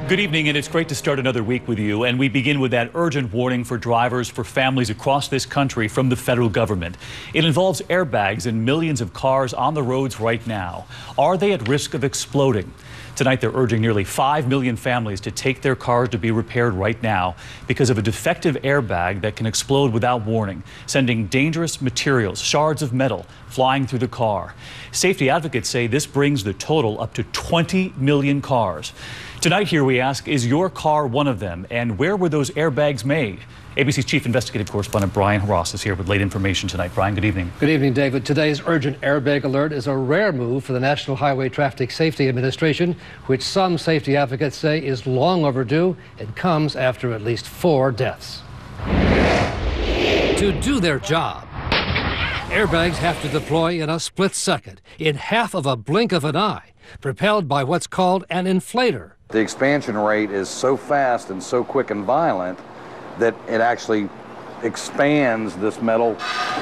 Good evening, and it's great to start another week with you. And we begin with that urgent warning for drivers for families across this country from the federal government. It involves airbags in millions of cars on the roads right now. Are they at risk of exploding? Tonight, they're urging nearly 5 million families to take their cars to be repaired right now because of a defective airbag that can explode without warning, sending dangerous materials, shards of metal, flying through the car. Safety advocates say this brings the total up to 20 million cars. Tonight here we ask, is your car one of them? And where were those airbags made? ABC's chief investigative correspondent Brian Ross is here with late information tonight. Brian, good evening. Good evening, David. Today's urgent airbag alert is a rare move for the National Highway Traffic Safety Administration, which some safety advocates say is long overdue and comes after at least 4 deaths. To do their job, airbags have to deploy in a split second, in half of a blink of an eye, propelled by what's called an inflator. The expansion rate is so fast and so quick and violent that it actually expands this metal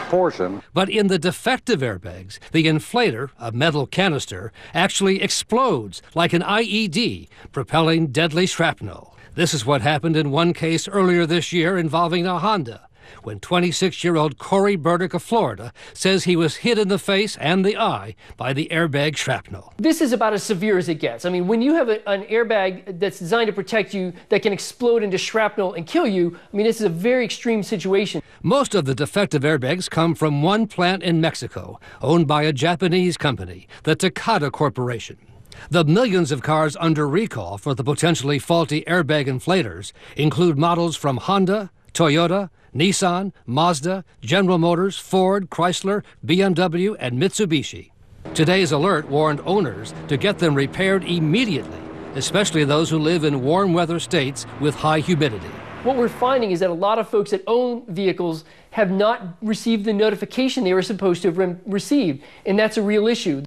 portion. But in the defective airbags, the inflator, a metal canister, actually explodes like an IED, propelling deadly shrapnel. This is what happened in one case earlier this year involving a Honda, when 26-year-old Corey Burdick of Florida says he was hit in the face and the eye by the airbag shrapnel. This is about as severe as it gets. I mean, when you have an airbag that's designed to protect you that can explode into shrapnel and kill you, I mean, this is a very extreme situation. Most of the defective airbags come from one plant in Mexico, owned by a Japanese company, the Takata Corporation. The millions of cars under recall for the potentially faulty airbag inflators include models from Honda, Toyota, Nissan, Mazda, General Motors, Ford, Chrysler, BMW, and Mitsubishi. Today's alert warned owners to get them repaired immediately, especially those who live in warm weather states with high humidity. What we're finding is that a lot of folks that own vehicles have not received the notification they were supposed to have received, and that's a real issue.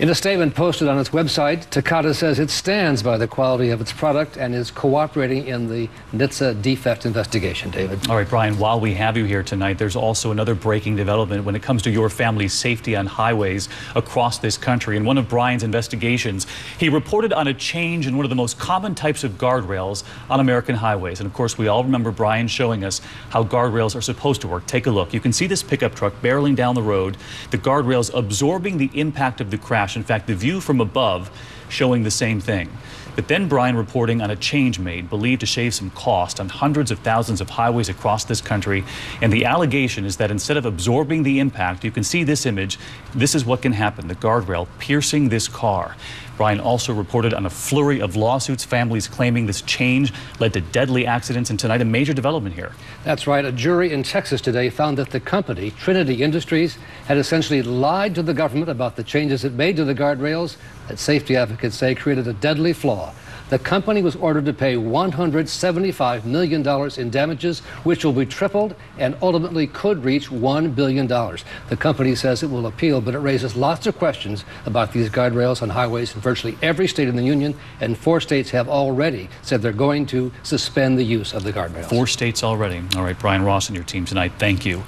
In a statement posted on its website, Takata says it stands by the quality of its product and is cooperating in the NHTSA defect investigation. David. All right, Brian, while we have you here tonight, there's also another breaking development when it comes to your family's safety on highways across this country. In one of Brian's investigations, he reported on a change in one of the most common types of guardrails on American highways. And of course, we all remember Brian showing us how guardrails are supposed to work. Take a look. You can see this pickup truck barreling down the road, the guardrails absorbing the impact of the crash. In fact, the view from above showing the same thing. But then Brian reporting on a change made, believed to shave some cost on hundreds of thousands of highways across this country. And the allegation is that instead of absorbing the impact, you can see this image, this is what can happen, the guardrail piercing this car. Brian also reported on a flurry of lawsuits, families claiming this change led to deadly accidents, and tonight a major development here. That's right. A jury in Texas today found that the company, Trinity Industries, had essentially lied to the government about the changes it made to the guardrails that safety advocates say created a deadly flaw. The company was ordered to pay $175 million in damages, which will be tripled and ultimately could reach $1 billion. The company says it will appeal, but it raises lots of questions about these guardrails on highways in virtually every state in the union, and 4 states have already said they're going to suspend the use of the guardrails. 4 states already. All right, Brian Ross and your team tonight, thank you.